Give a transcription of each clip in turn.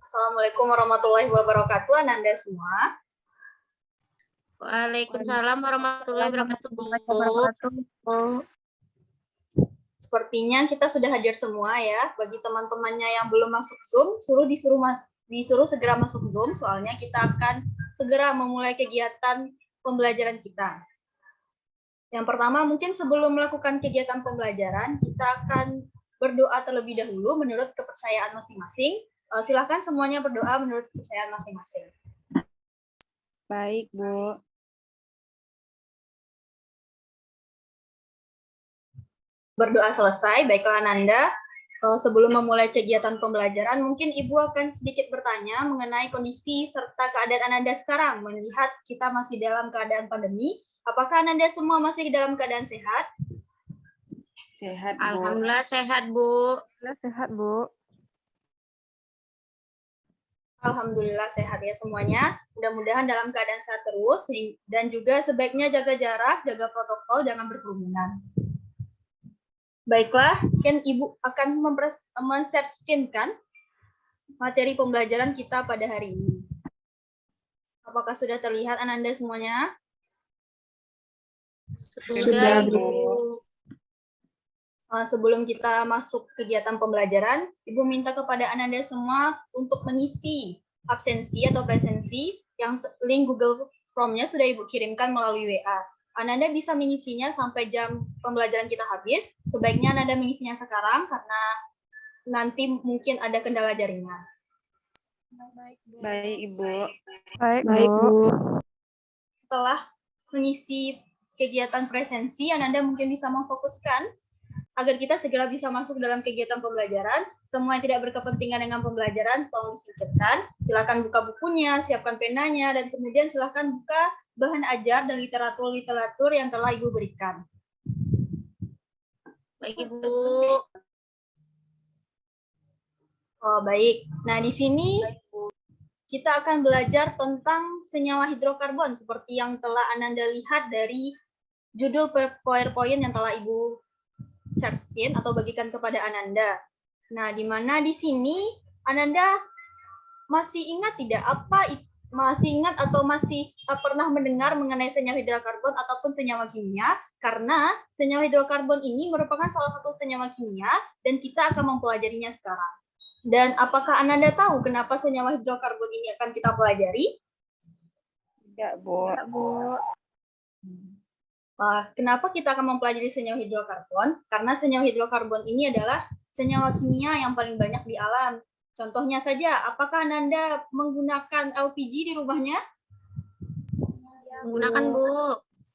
Assalamualaikum warahmatullahi wabarakatuh, Ananda semua. Waalaikumsalam warahmatullahi wabarakatuh. Sepertinya kita sudah hadir semua ya. Bagi teman-temannya yang belum masuk Zoom, disuruh segera masuk Zoom, soalnya kita akan segera memulai kegiatan pembelajaran kita. Yang pertama, mungkin sebelum melakukan kegiatan pembelajaran, kita akan berdoa terlebih dahulu menurut kepercayaan masing-masing. Silakan semuanya berdoa menurut kepercayaan masing-masing. Baik, Bu. Berdoa selesai, baiklah Ananda. Sebelum memulai kegiatan pembelajaran, mungkin Ibu akan sedikit bertanya mengenai kondisi serta keadaan Ananda sekarang. Melihat kita masih dalam keadaan pandemi, apakah Ananda semua masih dalam keadaan sehat? Sehat, Bu. Alhamdulillah sehat, Bu. Sehat, Bu. Alhamdulillah sehat ya semuanya. Mudah-mudahan dalam keadaan sehat terus, dan juga sebaiknya jaga jarak, jaga protokol, jangan berkerumunan. Baiklah, mungkin Ibu akan men-share screen kan materi pembelajaran kita pada hari ini. Apakah sudah terlihat Ananda semuanya? Sudah, Bu. Sebelum kita masuk kegiatan pembelajaran, Ibu minta kepada Ananda semua untuk mengisi absensi atau presensi yang link Google Form-nya sudah Ibu kirimkan melalui WA. Ananda bisa mengisinya sampai jam pembelajaran kita habis. Sebaiknya Ananda mengisinya sekarang karena nanti mungkin ada kendala jaringan. Baik, Ibu. Baik, Bu. Setelah mengisi kegiatan presensi, Ananda mungkin bisa memfokuskan agar kita segera bisa masuk dalam kegiatan pembelajaran. Semua yang tidak berkepentingan dengan pembelajaran, tolong disingkirkan. Silakan buka bukunya, siapkan penanya, dan kemudian silakan buka bahan ajar dan literatur yang telah Ibu berikan. Baik, Ibu. Oh, baik. Nah, di sini kita akan belajar tentang senyawa hidrokarbon seperti yang telah Ananda lihat dari judul PowerPoint yang telah Ibu share screen atau bagikan kepada Ananda. Nah, di mana di sini Ananda masih ingat tidak atau masih pernah mendengar mengenai senyawa hidrokarbon ataupun senyawa kimia? Karena senyawa hidrokarbon ini merupakan salah satu senyawa kimia dan kita akan mempelajarinya sekarang. Dan apakah Ananda tahu kenapa senyawa hidrokarbon ini akan kita pelajari? Tidak, Bu. Kenapa kita akan mempelajari senyawa hidrokarbon? Karena senyawa hidrokarbon ini adalah senyawa kimia yang paling banyak di alam. Contohnya saja, apakah Ananda menggunakan LPG di rumahnya? Menggunakan, Bu.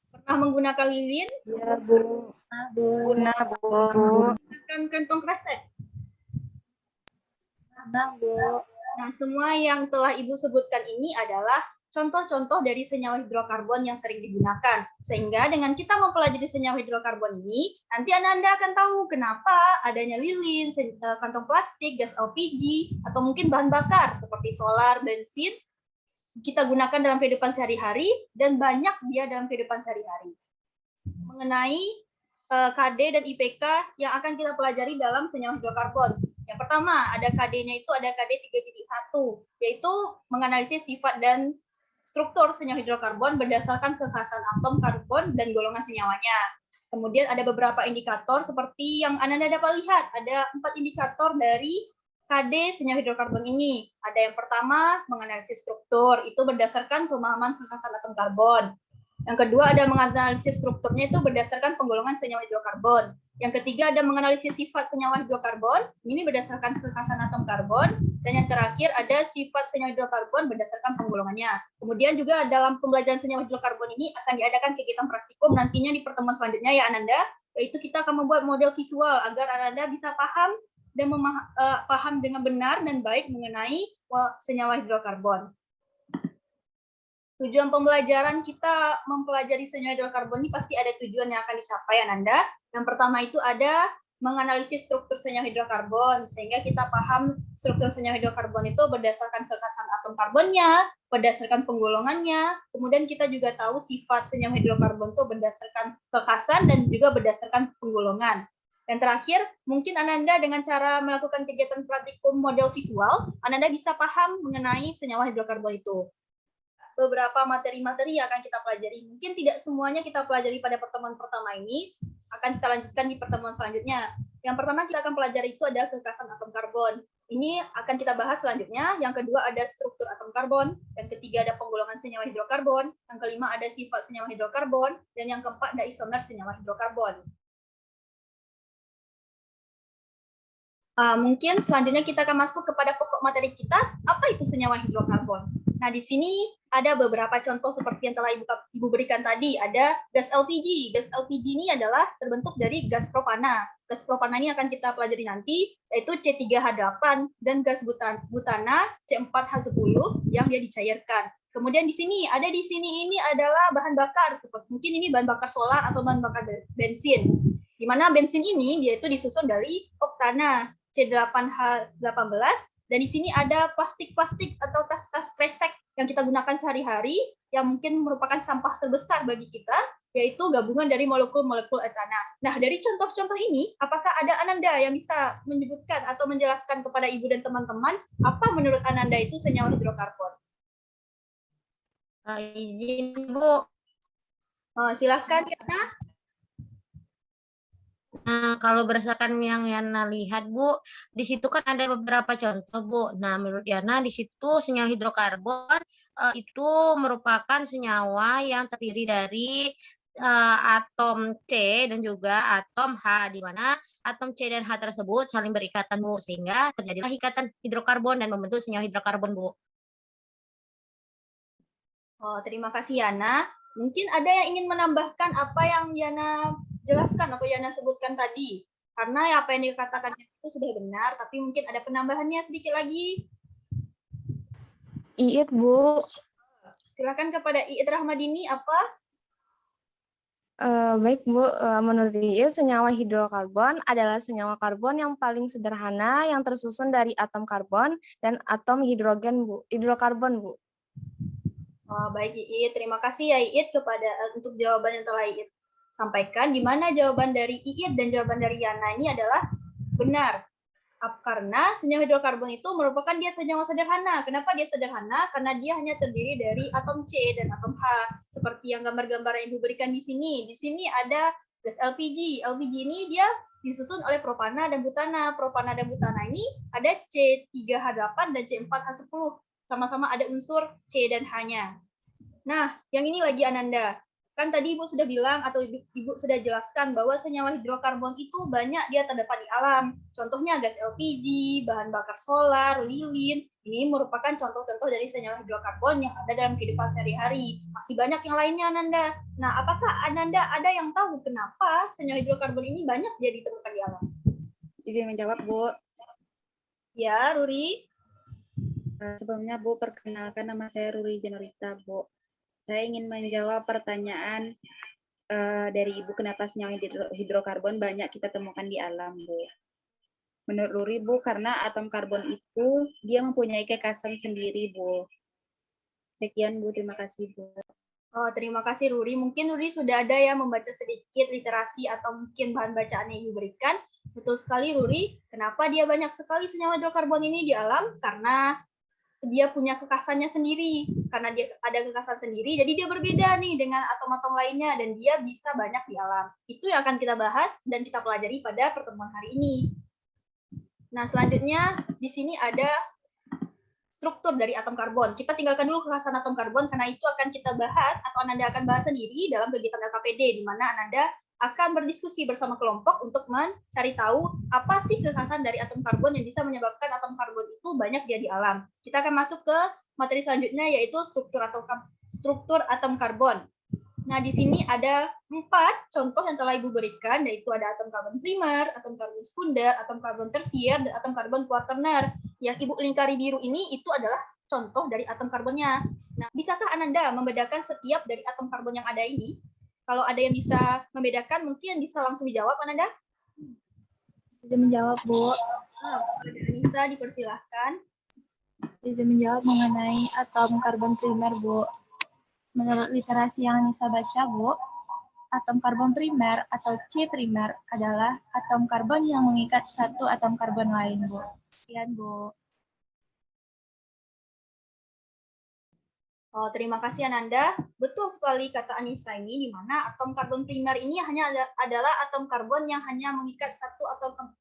Pernah menggunakan lilin? Iya, Bu. Guna, Bu. Menggunakan kantong kresek? Bu. Nah, semua yang telah Ibu sebutkan ini adalah contoh-contoh dari senyawa hidrokarbon yang sering digunakan. Sehingga dengan kita mempelajari senyawa hidrokarbon ini, nanti Anda akan tahu kenapa adanya lilin, kantong plastik, gas LPG, atau mungkin bahan bakar seperti solar, bensin, kita gunakan dalam kehidupan sehari-hari, dan banyak dia dalam kehidupan sehari-hari. Mengenai KD dan IPK yang akan kita pelajari dalam senyawa hidrokarbon. Yang pertama, ada KD-nya itu ada KD 3.1, yaitu menganalisis sifat dan struktur senyawa hidrokarbon berdasarkan kekhasan atom karbon dan golongan senyawanya. Kemudian ada beberapa indikator seperti yang Anda dapat lihat, ada 4 indikator dari KD senyawa hidrokarbon ini. Ada yang pertama, menganalisis struktur, itu berdasarkan pemahaman kekhasan atom karbon. Yang kedua ada menganalisis strukturnya itu berdasarkan penggolongan senyawa hidrokarbon. Yang ketiga ada menganalisis sifat senyawa hidrokarbon, ini berdasarkan kekhasan atom karbon. Dan yang terakhir ada sifat senyawa hidrokarbon berdasarkan penggolongannya. Kemudian juga dalam pembelajaran senyawa hidrokarbon ini akan diadakan kegiatan praktikum nantinya di pertemuan selanjutnya ya Ananda, yaitu kita akan membuat model visual agar Ananda bisa paham dan paham dengan benar dan baik mengenai senyawa hidrokarbon. Tujuan pembelajaran kita mempelajari senyawa hidrokarbon ini pasti ada tujuan yang akan dicapai Ananda. Yang pertama itu ada menganalisis struktur senyawa hidrokarbon, sehingga kita paham struktur senyawa hidrokarbon itu berdasarkan kekhasan atom karbonnya, berdasarkan penggolongannya, kemudian kita juga tahu sifat senyawa hidrokarbon itu berdasarkan kekhasan dan juga berdasarkan penggolongan. Dan terakhir, mungkin Ananda dengan cara melakukan kegiatan praktikum model visual, Ananda bisa paham mengenai senyawa hidrokarbon itu. Beberapa materi-materi yang akan kita pelajari, mungkin tidak semuanya kita pelajari pada pertemuan pertama ini, akan kita lanjutkan di pertemuan selanjutnya. Yang pertama kita akan pelajari itu ada kekerasan atom karbon. Ini akan kita bahas selanjutnya. Yang kedua ada struktur atom karbon. Yang ketiga ada penggolongan senyawa hidrokarbon. Yang kelima ada sifat senyawa hidrokarbon. Dan yang keempat ada isomer senyawa hidrokarbon. Mungkin selanjutnya kita akan masuk kepada pokok materi kita, apa itu senyawa hidrokarbon. Nah, di sini ada beberapa contoh seperti yang telah Ibu berikan tadi. Ada gas LPG. Gas LPG ini adalah terbentuk dari gas propana. Gas propana ini akan kita pelajari nanti, yaitu C3H8 dan gas butana C4H10 yang dia dicairkan. Kemudian di sini ini adalah bahan bakar, seperti mungkin ini bahan bakar solar atau bahan bakar bensin. Di mana bensin ini dia itu disusun dari oktana C8H18 dan di sini ada plastik-plastik atau tas-tas kresek yang kita gunakan sehari-hari yang mungkin merupakan sampah terbesar bagi kita, yaitu gabungan dari molekul-molekul etana. Nah, dari contoh-contoh ini, apakah ada Ananda yang bisa menyebutkan atau menjelaskan kepada Ibu dan teman-teman apa menurut Ananda itu senyawa hidrokarbon? Izin, Bu. Silahkan, Yana. Nah, kalau berdasarkan yang Yana lihat, Bu, di situ kan ada beberapa contoh, Bu. Nah, menurut Yana, di situ senyawa hidrokarbon itu merupakan senyawa yang terdiri dari atom C dan juga atom H, di mana atom C dan H tersebut saling berikatan, Bu, sehingga terjadilah ikatan hidrokarbon dan membentuk senyawa hidrokarbon, Bu. Terima kasih, Yana. Mungkin ada yang ingin menambahkan apa yang Yana jelaskan atau Yana sebutkan tadi. Karena apa yang dikatakan itu sudah benar, tapi mungkin ada penambahannya sedikit lagi. Iit, Bu. Silakan kepada Iit Rahmadini, apa? Baik, Bu. Menurut Iit, senyawa hidrokarbon adalah senyawa karbon yang paling sederhana yang tersusun dari atom karbon dan atom hidrogen, Bu. Hidrokarbon, Bu. Baik, Iit. Terima kasih ya, Iit, untuk jawaban yang telah Iit sampaikan, di mana jawaban dari Iit dan jawaban dari Yana ini adalah benar. Karena senyawa hidrokarbon itu merupakan dia senyawa sederhana. Kenapa dia sederhana? Karena dia hanya terdiri dari atom C dan atom H. Seperti yang gambar-gambar yang Ibu berikan di sini. Di sini ada gas LPG. LPG ini dia disusun oleh propana dan butana. Propana dan butana ini ada C3H8 dan C4H10. Sama-sama ada unsur C dan H-nya. Nah, yang ini lagi Ananda. Kan tadi Ibu sudah bilang atau Ibu sudah jelaskan bahwa senyawa hidrokarbon itu banyak dia terdapat di alam. Contohnya gas LPG, bahan bakar solar, lilin. Ini merupakan contoh-contoh dari senyawa hidrokarbon yang ada dalam kehidupan sehari-hari. Masih banyak yang lainnya, Ananda. Nah, apakah Ananda ada yang tahu kenapa senyawa hidrokarbon ini banyak dia ditemukan di alam? Izin menjawab, Bu. Ya, Ruri. Sebelumnya, Bu, perkenalkan nama saya Ruri Jenurita, Bu. Saya ingin menjawab pertanyaan dari Ibu, kenapa senyawa hidrokarbon banyak kita temukan di alam, Bu. Menurut Ruri, Bu, karena atom karbon itu dia mempunyai kekhasan sendiri, Bu. Sekian, Bu. Terima kasih, Bu. Terima kasih, Ruri. Mungkin Ruri sudah ada ya membaca sedikit literasi atau mungkin bahan bacaan yang Ibu berikan. Betul sekali, Ruri. Kenapa dia banyak sekali senyawa hidrokarbon ini di alam? Karena dia punya kekhasannya sendiri. Karena dia ada kekhasan sendiri, jadi dia berbeda nih dengan atom-atom lainnya dan dia bisa banyak di alam. Itu yang akan kita bahas dan kita pelajari pada pertemuan hari ini. Nah, selanjutnya di sini ada struktur dari atom karbon. Kita tinggalkan dulu kekhasan atom karbon karena itu akan kita bahas atau Ananda akan bahas sendiri dalam kegiatan LKPD, di mana Ananda akan berdiskusi bersama kelompok untuk mencari tahu apa sih kekhasan dari atom karbon yang bisa menyebabkan atom karbon itu banyak dia di alam. Kita akan masuk ke materi selanjutnya, yaitu struktur atom karbon. Nah, di sini ada 4 contoh yang telah Ibu berikan, yaitu ada atom karbon primer, atom karbon sekunder, atom karbon tersier, dan atom karbon kuaterner. Yang Ibu lingkari biru ini itu adalah contoh dari atom karbonnya. Nah, bisakah Ananda membedakan setiap dari atom karbon yang ada ini? Kalau ada yang bisa membedakan, mungkin bisa langsung dijawab, Ananda. Bisa menjawab, Bu. Bisa dipersilahkan. Bisa menjawab mengenai atom karbon primer, Bu. Menurut literasi yang Nisa baca, Bu, atom karbon primer atau C primer adalah atom karbon yang mengikat satu atom karbon lain, Bu. Sekian, Bu. Oh, terima kasih Ananda. Betul sekali kata Anissa ini, di mana atom karbon primer ini hanya adalah atom karbon yang hanya mengikat satu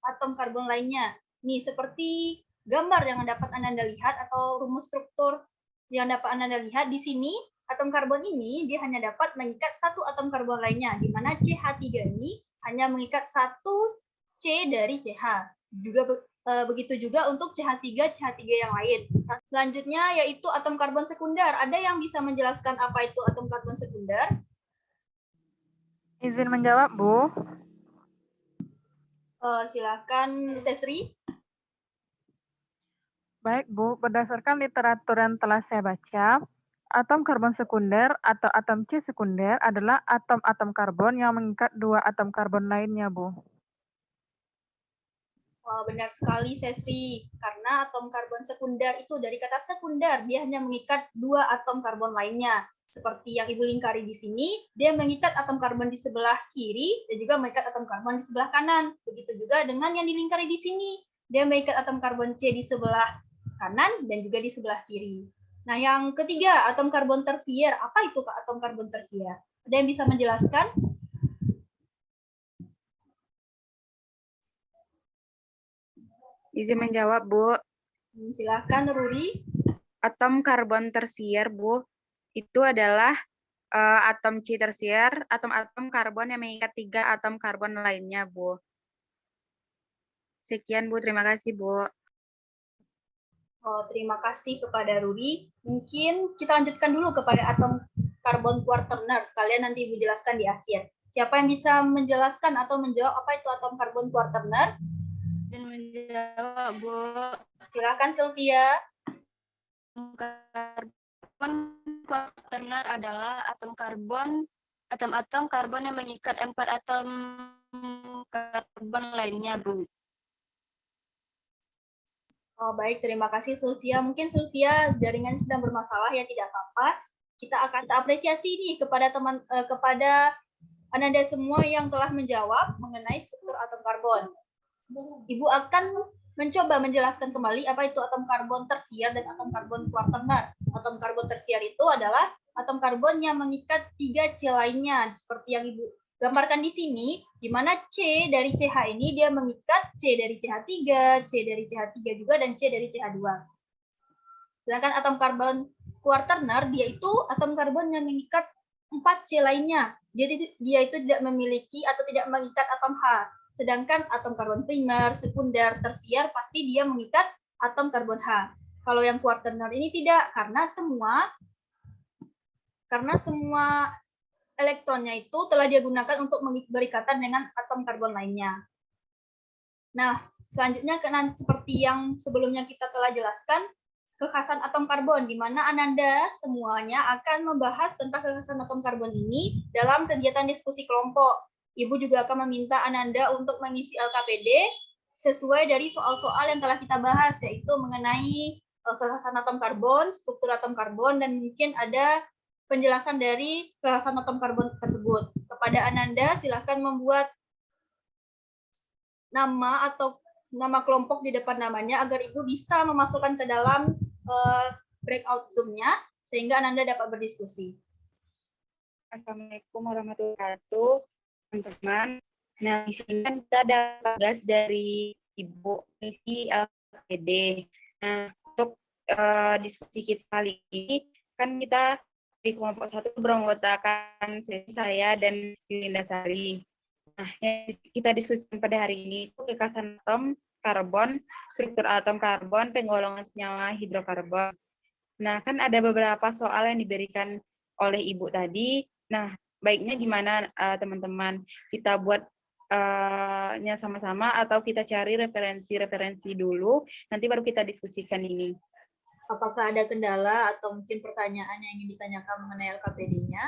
atom karbon lainnya. Nih, seperti gambar yang dapat Ananda lihat atau rumus struktur yang dapat Ananda lihat di sini, atom karbon ini dia hanya dapat mengikat satu atom karbon lainnya, di mana CH3 ini hanya mengikat satu C dari CH. Juga begitu juga untuk CH3 yang lain. Nah, selanjutnya yaitu atom karbon sekunder. Ada yang bisa menjelaskan apa itu atom karbon sekunder? Izin menjawab, Bu. Silakan, Sesri. Baik, Bu. Berdasarkan literatur yang telah saya baca, atom karbon sekunder atau atom C sekunder adalah atom-atom karbon yang mengikat dua atom karbon lainnya, Bu. Wah, benar sekali, Sesri. Karena atom karbon sekunder itu dari kata sekunder, dia hanya mengikat dua atom karbon lainnya. Seperti yang Ibu lingkari di sini, dia mengikat atom karbon di sebelah kiri dan juga mengikat atom karbon di sebelah kanan. Begitu juga dengan yang dilingkari di sini. Dia mengikat atom karbon C di sebelah kanan dan juga di sebelah kiri. Nah, yang ketiga, atom karbon tersier. Apa itu atom karbon tersier? Ada yang bisa menjelaskan? Izin menjawab, Bu. Silakan, Ruri. Atom karbon tersier, Bu, itu adalah atom C tersier, atom-atom karbon yang mengikat tiga atom karbon lainnya, Bu. Sekian, Bu. Terima kasih, Bu. Oh, terima kasih kepada Ruri. Mungkin kita lanjutkan dulu kepada atom karbon quaterner. Sekalian nanti Ibu jelaskan di akhir. Siapa yang bisa menjelaskan atau menjawab apa itu atom karbon quaterner? Dan menjawab, Bu. Silakan, Sylvia. Karbon quaterner adalah atom-atom karbon yang mengikat 4 atom karbon lainnya, Bu. Oh, baik, terima kasih Sylvia. Mungkin Sylvia jaringan sedang bermasalah, ya tidak apa-apa. Kita akan apresiasi nih kepada kepada Ananda semua yang telah menjawab mengenai struktur atom karbon. Ibu akan mencoba menjelaskan kembali apa itu atom karbon tersier dan atom karbon quaterner. Atom karbon tersier itu adalah atom karbon yang mengikat 3 C lainnya, seperti yang Ibu gambarkan di sini, di mana C dari CH ini dia mengikat C dari CH3, C dari CH3 juga, dan C dari CH2. Sedangkan atom karbon quaterner, dia itu atom karbon yang mengikat 4 C lainnya. Dia itu tidak memiliki atau tidak mengikat atom H. Sedangkan atom karbon primer, sekunder, tersier pasti dia mengikat atom karbon H. Kalau yang quaterner ini tidak, karena semua elektronnya itu telah dia gunakan untuk berikatan dengan atom karbon lainnya. Nah, selanjutnya seperti yang sebelumnya kita telah jelaskan, kekhasan atom karbon, di mana Ananda semuanya akan membahas tentang kekhasan atom karbon ini dalam kegiatan diskusi kelompok. Ibu juga akan meminta Ananda untuk mengisi LKPD sesuai dari soal-soal yang telah kita bahas, yaitu mengenai kekhasan atom karbon, struktur atom karbon, dan mungkin ada penjelasan dari kekhasan atom karbon tersebut. Kepada Ananda, silahkan membuat nama atau nama kelompok di depan namanya agar Ibu bisa memasukkan ke dalam breakout Zoom-nya, sehingga Ananda dapat berdiskusi. Assalamualaikum warahmatullahi wabarakatuh. Teman-teman, nah di sini kan kita ada tugas dari Ibu isi LKPD. Nah, untuk diskusi kita kali ini kan kita di kelompok 1 beranggotakan saya dan Yulinda Sari. Nah, yang kita diskusikan pada hari ini itu kekhasan atom karbon, struktur atom karbon, penggolongan senyawa hidrokarbon. Nah, kan ada beberapa soal yang diberikan oleh Ibu tadi. Nah, baiknya gimana teman-teman, kita buat nya sama-sama atau kita cari referensi dulu, nanti baru kita diskusikan ini. Apakah ada kendala atau mungkin pertanyaan yang ingin ditanyakan mengenai LKPD-nya?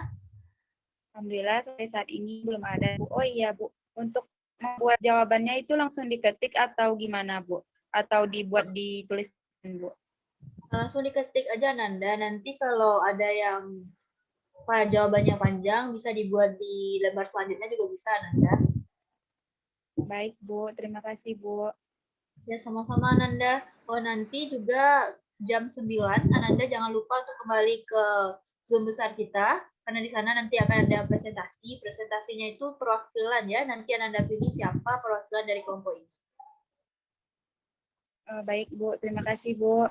Alhamdulillah sampai saat ini belum ada, Bu. Oh iya, Bu, untuk membuat jawabannya itu langsung diketik atau gimana, Bu? Atau dibuat ditulis, Bu? Langsung diketik aja, Nanda. Nanti kalau ada yang Pak, jawabannya panjang, bisa dibuat di lembar selanjutnya juga bisa, Ananda. Baik, Bu. Terima kasih, Bu. Ya, sama-sama, Ananda. Oh, nanti juga jam 9, Ananda jangan lupa untuk kembali ke Zoom besar kita, karena di sana nanti akan ada presentasi. Presentasinya itu perwakilan ya, nanti Ananda pilih siapa perwakilan dari kelompok ini. Baik, Bu. Terima kasih, Bu.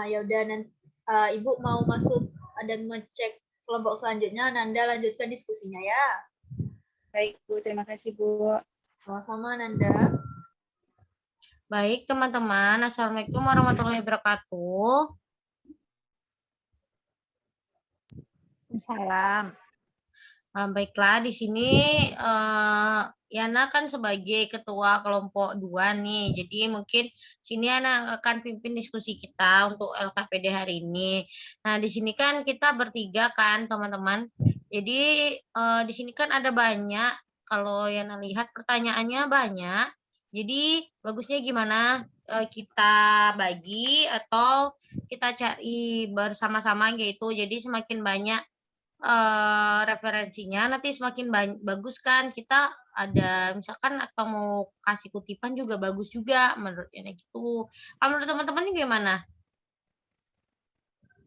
Ya udah, nanti Ibu mau masuk dan ngecek kelompok selanjutnya, Nanda lanjutkan diskusinya ya. Baik, Bu. Terima kasih, Bu. Sama-sama, Nanda. Baik, teman-teman. Assalamualaikum warahmatullahi wabarakatuh. Salam. Baiklah, di sini Yana kan sebagai ketua kelompok 2 nih. Jadi mungkin sini Yana akan pimpin diskusi kita untuk LKPD hari ini. Nah, di sini kan kita bertiga kan, teman-teman. Jadi di sini kan ada banyak, kalau Yana lihat pertanyaannya banyak. Jadi bagusnya gimana kita bagi atau kita cari bersama-sama gitu. Jadi semakin banyak referensinya nanti semakin bagus kan, kita ada misalkan atau mau kasih kutipan juga bagus juga menurutnya gitu. Kalau menurut teman-teman ini gimana?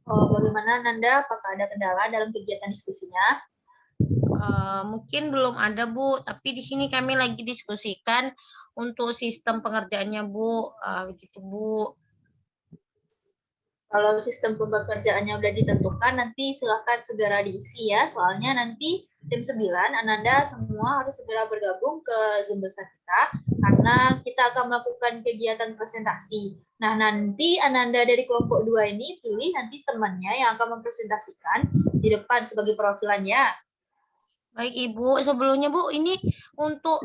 Bagaimana Nanda? Apakah ada kendala dalam kegiatan diskusinya? Mungkin belum ada, Bu, tapi di sini kami lagi diskusikan untuk sistem pengerjaannya, Bu. Begitu, Bu. Kalau sistem pekerjaannya udah ditentukan, nanti silakan segera diisi ya. Soalnya nanti jam 9, Ananda semua harus segera bergabung ke Zoom besar kita, karena kita akan melakukan kegiatan presentasi. Nah, nanti Ananda dari kelompok 2 ini pilih nanti temannya yang akan mempresentasikan di depan sebagai perwakilannya. Baik, Ibu. Sebelumnya, Bu, ini untuk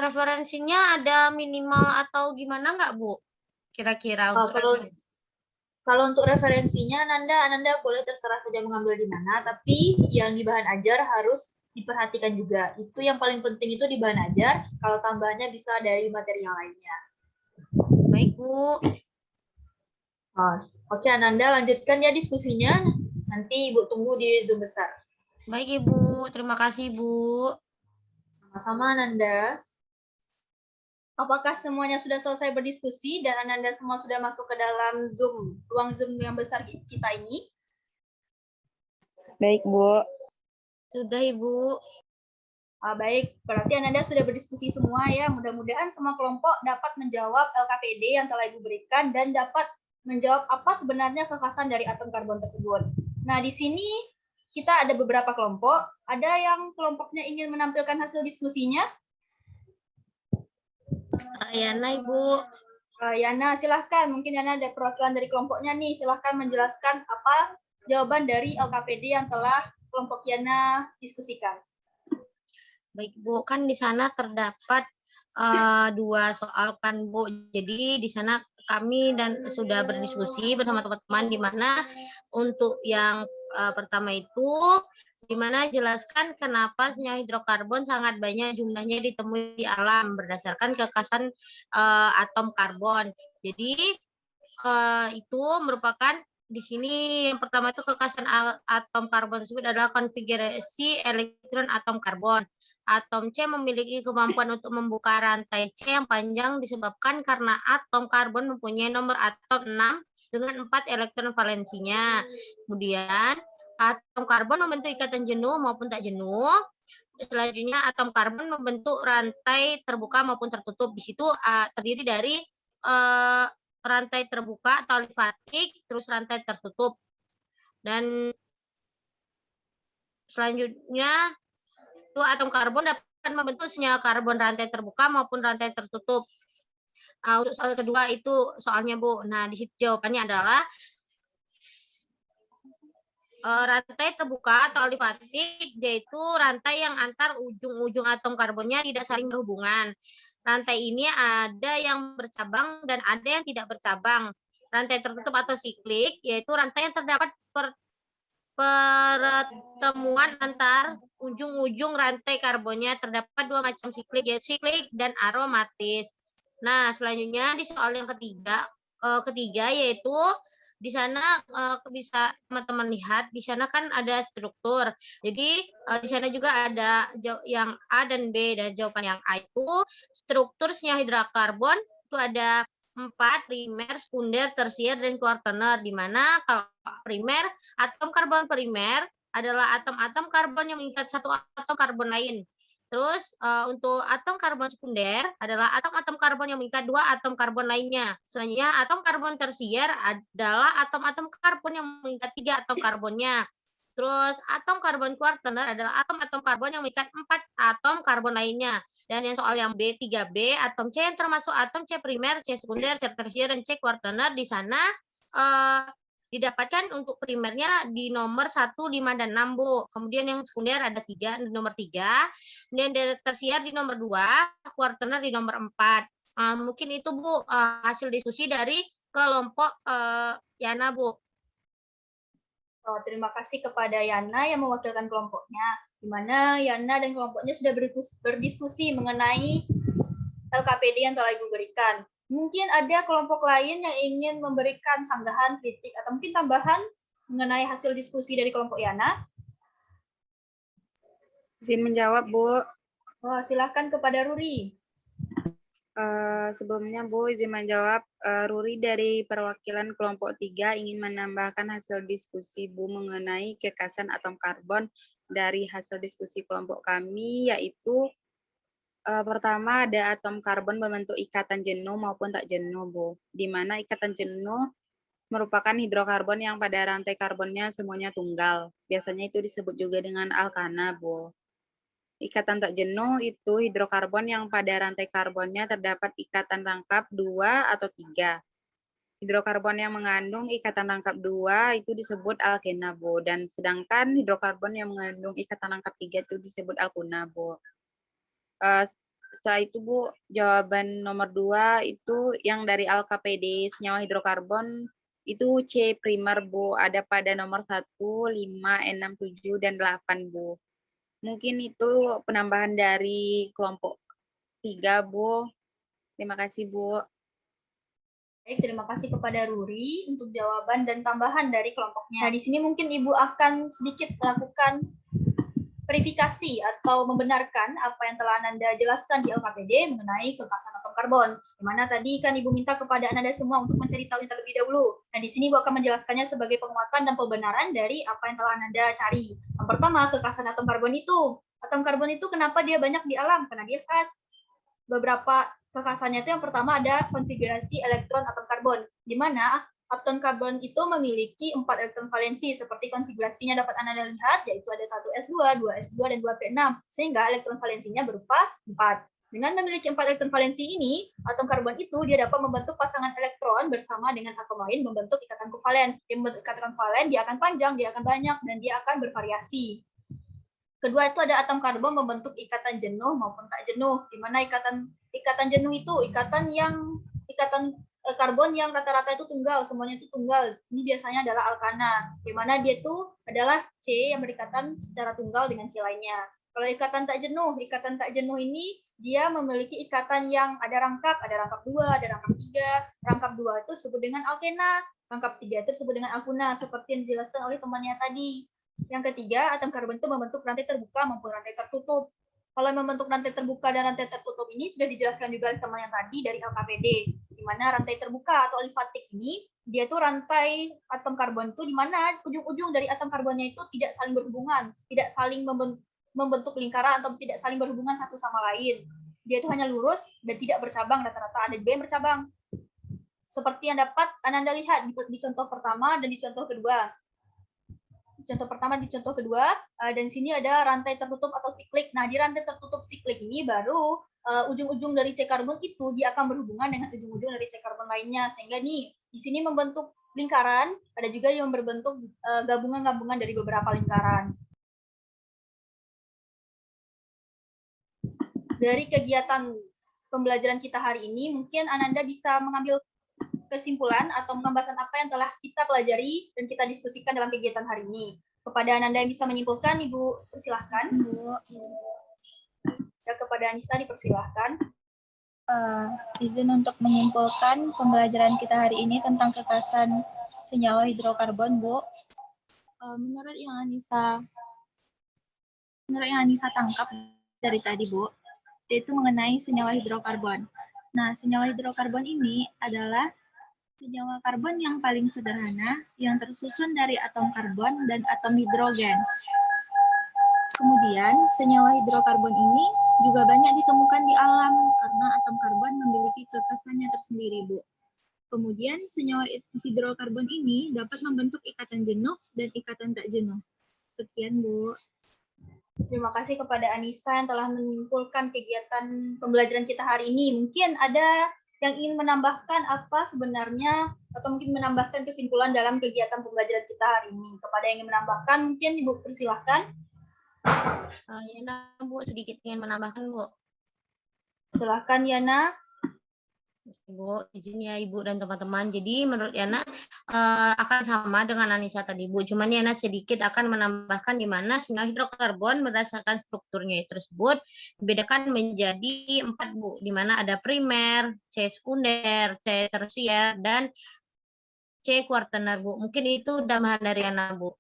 referensinya ada minimal atau gimana nggak, Bu? Kira-kira untuk referensi? Kalau untuk referensinya, Ananda boleh terserah saja mengambil di mana, tapi yang di bahan ajar harus diperhatikan juga. Itu yang paling penting itu di bahan ajar, kalau tambahannya bisa dari materi yang lainnya. Baik, Bu. Oke, Ananda lanjutkan ya diskusinya. Nanti Ibu tunggu di Zoom besar. Baik, Ibu. Terima kasih, Bu. Sama-sama, Ananda. Apakah semuanya sudah selesai berdiskusi dan Ananda semua sudah masuk ke dalam Zoom, ruang Zoom yang besar kita ini? Baik, Bu. Sudah, Ibu. Baik, berarti Ananda sudah berdiskusi semua ya. Mudah-mudahan semua kelompok dapat menjawab LKPD yang telah Ibu berikan dan dapat menjawab apa sebenarnya kekhasan dari atom karbon tersebut. Nah, di sini kita ada beberapa kelompok. Ada yang kelompoknya ingin menampilkan hasil diskusinya? Yana, Ibu. Yana, silahkan. Mungkin Yana ada perwakilan dari kelompoknya nih. Silahkan menjelaskan apa jawaban dari LKPD yang telah kelompok Yana diskusikan. Baik, Bu. Kan di sana terdapat 2 soal kan, Bu. Jadi di sana kami dan sudah berdiskusi bersama teman-teman di mana untuk yang pertama itu di mana jelaskan kenapa senyawa hidrokarbon sangat banyak jumlahnya ditemui di alam berdasarkan kekhasan atom karbon. Jadi itu merupakan di sini yang pertama itu kekhasan atom karbon tersebut adalah konfigurasi elektron atom karbon. Atom C memiliki kemampuan untuk membuka rantai C yang panjang disebabkan karena atom karbon mempunyai nomor atom 6 dengan 4 elektron valensinya. Kemudian atom karbon membentuk ikatan jenuh maupun tak jenuh. Selanjutnya atom karbon membentuk rantai terbuka maupun tertutup. Di situ terdiri dari rantai terbuka atau alifatik, terus rantai tertutup. Dan selanjutnya itu atom karbon dapat membentuk senyawa karbon rantai terbuka maupun rantai tertutup. Untuk soal kedua itu soalnya, Bu. Nah, di situ jawabannya adalah rantai terbuka atau alifatik yaitu rantai yang antar ujung-ujung atom karbonnya tidak saling berhubungan. Rantai ini ada yang bercabang dan ada yang tidak bercabang. Rantai tertutup atau siklik yaitu rantai yang terdapat pertemuan antar ujung-ujung rantai karbonnya. Terdapat 2 macam siklik, yaitu siklik dan aromatis. Nah, selanjutnya di soal yang ketiga yaitu Di sana bisa teman-teman lihat, di sana kan ada struktur. Jadi di sana juga ada yang A dan B, dan jawaban yang A itu struktur senyawa hidrokarbon itu ada 4, primer, sekunder, tersier, dan kuartener. Di mana kalau primer, atom karbon primer adalah atom-atom karbon yang mengikat satu atom karbon lain. Terus untuk atom karbon sekunder adalah atom-atom karbon yang mengikat 2 atom karbon lainnya. Selanjutnya atom karbon tersier adalah atom-atom karbon yang mengikat 3 atom karbonnya. Terus atom karbon kuartener adalah atom-atom karbon yang mengikat 4 atom karbon lainnya. Dan yang soal yang B, 3B, atom C yang termasuk atom C primer, C sekunder, C tersier, dan C kuartener di sana didapatkan untuk primernya di nomor 1, 5, dan 6, Bu. Kemudian yang sekunder ada 3, nomor 3. Kemudian tersier di nomor 2, kuartener di nomor 4. Mungkin itu, Bu, hasil diskusi dari kelompok Yana, Bu. Terima kasih kepada Yana yang mewakilkan kelompoknya, di mana Yana dan kelompoknya sudah berdiskusi mengenai LKPD yang telah Ibu berikan. Mungkin ada kelompok lain yang ingin memberikan sanggahan, kritik, atau mungkin tambahan mengenai hasil diskusi dari kelompok Yana. Izin menjawab, Bu. Silakan kepada Ruri. Sebelumnya, Bu, izin menjawab. Ruri dari perwakilan kelompok 3 ingin menambahkan hasil diskusi, Bu, mengenai kekasan atom karbon dari hasil diskusi kelompok kami, yaitu pertama ada atom karbon berbentuk ikatan jenuh maupun tak jenuh, Bu. Di mana ikatan jenuh merupakan hidrokarbon yang pada rantai karbonnya semuanya tunggal. Biasanya itu disebut juga dengan alkana, Bu. Ikatan tak jenuh itu hidrokarbon yang pada rantai karbonnya terdapat ikatan rangkap 2 atau 3. Hidrokarbon yang mengandung ikatan rangkap 2 itu disebut alkena, Bu. Dan sedangkan hidrokarbon yang mengandung ikatan rangkap 3 itu disebut alkuna, Bu. Setelah itu, Bu, jawaban nomor 2 itu yang dari LKPD senyawa hidrokarbon itu C primer, Bu. Ada pada nomor 1, 5, 6, 7, dan 8, Bu. Mungkin itu penambahan dari kelompok 3, Bu. Terima kasih, Bu. Baik, terima kasih kepada Ruri untuk jawaban dan tambahan dari kelompoknya. Nah, di sini mungkin Ibu akan sedikit melakukan verifikasi atau membenarkan apa yang telah Ananda jelaskan di LKPD mengenai kekasan atom karbon. Di mana tadi kan Ibu minta kepada Ananda semua untuk mencari tahu terlebih dahulu. Nah, di sini Ibu akan menjelaskannya sebagai penguatan dan pembenaran dari apa yang telah Ananda cari. Yang pertama, kekasan atom karbon itu. Atom karbon itu kenapa dia banyak di alam? Karena dia khas. Beberapa kekhasannya itu yang pertama ada konfigurasi elektron atom karbon, di mana atom karbon itu memiliki 4 elektron valensi seperti konfigurasinya dapat Anda lihat, yaitu ada 1s2, 2s2, dan 2p6, sehingga elektron valensinya berupa 4. Dengan memiliki 4 elektron valensi ini, atom karbon itu dia dapat membentuk pasangan elektron bersama dengan atom lain membentuk ikatan kovalen. Dia membentuk ikatan kovalen, dia akan panjang, dia akan banyak, dan dia akan bervariasi. Kedua itu ada atom karbon membentuk ikatan jenuh maupun tak jenuh, di mana ikatan jenuh itu ikatan karbon yang rata-rata itu tunggal, semuanya itu tunggal. Ini biasanya adalah alkana, di mana dia itu adalah C yang berikatan secara tunggal dengan C lainnya. Kalau ikatan tak jenuh ini dia memiliki ikatan yang ada rangkap 2, ada rangkap 3. Rangkap 2 itu disebut dengan alkena, rangkap 3 itu disebut dengan alkuna, seperti yang dijelaskan oleh temannya tadi. Yang ketiga, atom karbon itu membentuk rantai terbuka maupun rantai tertutup. Kalau membentuk rantai terbuka dan rantai tertutup ini sudah dijelaskan juga oleh teman yang tadi dari LKPD, di mana rantai terbuka atau alifatik ini, dia itu rantai atom karbon itu di mana ujung-ujung dari atom karbonnya itu tidak saling berhubungan, tidak saling membentuk lingkaran atau tidak saling berhubungan satu sama lain. Dia itu hanya lurus dan tidak bercabang, rata-rata ada juga yang bercabang. Seperti yang dapat Anda lihat di contoh pertama dan di contoh kedua. Di contoh kedua, dan sini ada rantai tertutup atau siklik. Nah, di rantai tertutup siklik ini baru ujung-ujung dari C karbon itu dia akan berhubungan dengan ujung-ujung dari C karbon lainnya, sehingga nih di sini membentuk lingkaran, ada juga yang berbentuk gabungan-gabungan dari beberapa lingkaran. Dari kegiatan pembelajaran kita hari ini, mungkin Ananda bisa mengambil kesimpulan atau pembahasan apa yang telah kita pelajari dan kita diskusikan dalam kegiatan hari ini. Kepada Ananda yang bisa menyimpulkan, Ibu persilahkan. Ya, kepada Anissa dipersilahkan. Izin untuk menyimpulkan pembelajaran kita hari ini tentang kekasan senyawa hidrokarbon, Bu. Menurut yang Anissa tangkap dari tadi, Bu, yaitu mengenai senyawa hidrokarbon. Nah, senyawa hidrokarbon ini adalah senyawa karbon yang paling sederhana yang tersusun dari atom karbon dan atom hidrogen. Kemudian, senyawa hidrokarbon ini juga banyak ditemukan di alam karena atom karbon memiliki kekhasannya tersendiri, Bu. Kemudian, senyawa hidrokarbon ini dapat membentuk ikatan jenuh dan ikatan tak jenuh. Sekian, Bu. Terima kasih kepada Anissa yang telah menyimpulkan kegiatan pembelajaran kita hari ini. Mungkin ada yang ingin menambahkan apa sebenarnya, atau mungkin menambahkan kesimpulan dalam kegiatan pembelajaran kita hari ini. Kepada yang ingin menambahkan, mungkin Ibu persilahkan. Yana, Bu, sedikit ingin menambahkan, Bu. Silahkan, Yana. Bu, izin ya Ibu dan teman-teman. Jadi menurut Yana akan sama dengan Anissa tadi, Bu. Cuman Yana sedikit akan menambahkan di mana senyawa hidrokarbon berdasarkan strukturnya tersebut dibedakan menjadi 4, Bu. Di mana ada primer, C sekunder, C tersier, dan C kuartener, Bu. Mungkin itu tambahan dari Yana, Bu.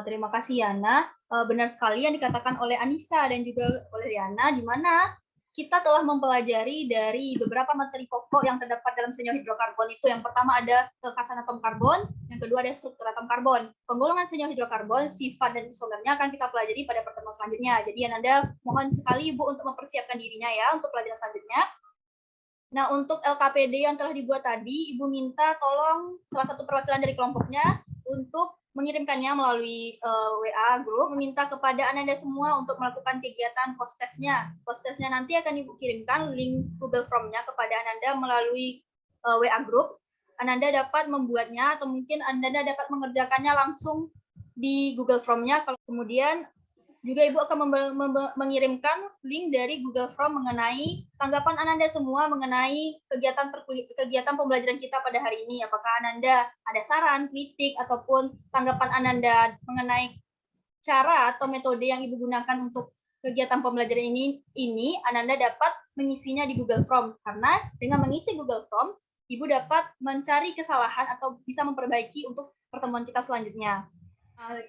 Terima kasih, Yana. Benar sekali yang dikatakan oleh Anissa dan juga oleh Yana, di mana kita telah mempelajari dari beberapa materi pokok yang terdapat dalam senyawa hidrokarbon itu. Yang pertama ada kekhasan atom karbon, yang kedua ada struktur atom karbon. Penggolongan senyawa hidrokarbon, sifat dan isomernya akan kita pelajari pada pertemuan selanjutnya. Jadi Ananda mohon sekali Ibu untuk mempersiapkan dirinya ya untuk pelajaran selanjutnya. Nah, untuk LKPD yang telah dibuat tadi, Ibu minta tolong salah satu perwakilan dari kelompoknya untuk mengirimkannya melalui WA group, meminta kepada Ananda semua untuk melakukan kegiatan post-testnya. Post-testnya nanti akan Ibu kirimkan link Google Form-nya kepada Ananda melalui WA group. Ananda dapat membuatnya atau mungkin Ananda dapat mengerjakannya langsung di Google Form-nya. Kemudian juga Ibu akan mengirimkan link dari Google Form mengenai tanggapan Ananda semua mengenai kegiatan pembelajaran kita pada hari ini. Apakah Ananda ada saran, kritik, ataupun tanggapan Ananda mengenai cara atau metode yang Ibu gunakan untuk kegiatan pembelajaran ini Ananda dapat mengisinya di Google Form. Karena dengan mengisi Google Form, Ibu dapat mencari kesalahan atau bisa memperbaiki untuk pertemuan kita selanjutnya.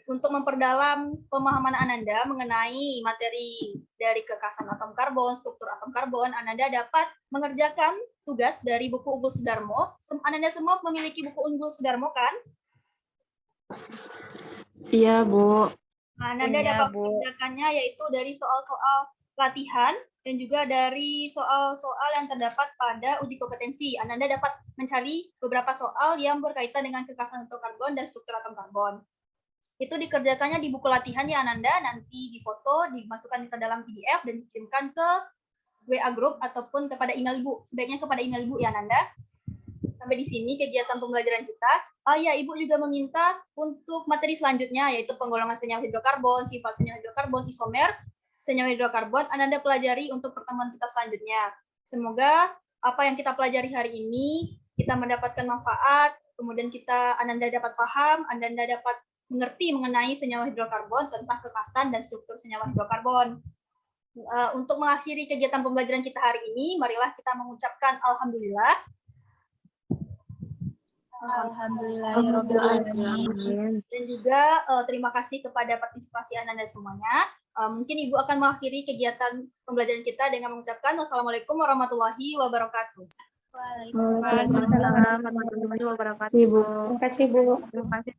Untuk memperdalam pemahaman Ananda mengenai materi dari kekhasan atom karbon, struktur atom karbon, Ananda dapat mengerjakan tugas dari buku Unggul Sudarmo. Ananda semua memiliki buku Unggul Sudarmo, kan? Iya, Bu. Ananda dapat mengerjakannya yaitu dari soal-soal latihan dan juga dari soal-soal yang terdapat pada uji kompetensi. Ananda dapat mencari beberapa soal yang berkaitan dengan kekhasan atom karbon dan struktur atom karbon. Itu dikerjakannya di buku latihan ya Ananda, nanti difoto, dimasukkan ke dalam PDF, dan dikirimkan ke WA group ataupun kepada email Ibu. Sebaiknya kepada email Ibu ya Ananda. Sampai di sini kegiatan pembelajaran kita. Ya, Ibu juga meminta untuk materi selanjutnya, yaitu penggolongan senyawa hidrokarbon, sifat senyawa hidrokarbon, isomer, senyawa hidrokarbon, Ananda pelajari untuk pertemuan kita selanjutnya. Semoga apa yang kita pelajari hari ini, kita mendapatkan manfaat, kemudian Ananda dapat paham, Ananda dapat mengerti mengenai senyawa hidrokarbon, tentang kekhasan dan struktur senyawa hidrokarbon. Untuk mengakhiri kegiatan pembelajaran kita hari ini, marilah kita mengucapkan Alhamdulillah. Alhamdulillahirobbilalamin. Dan juga terima kasih kepada partisipasi Ananda semuanya. Mungkin Ibu akan mengakhiri kegiatan pembelajaran kita dengan mengucapkan wassalamualaikum warahmatullahi wabarakatuh. Waalaikumsalam warahmatullahi wabarakatuh. Terima kasih, Bu. Terima kasih.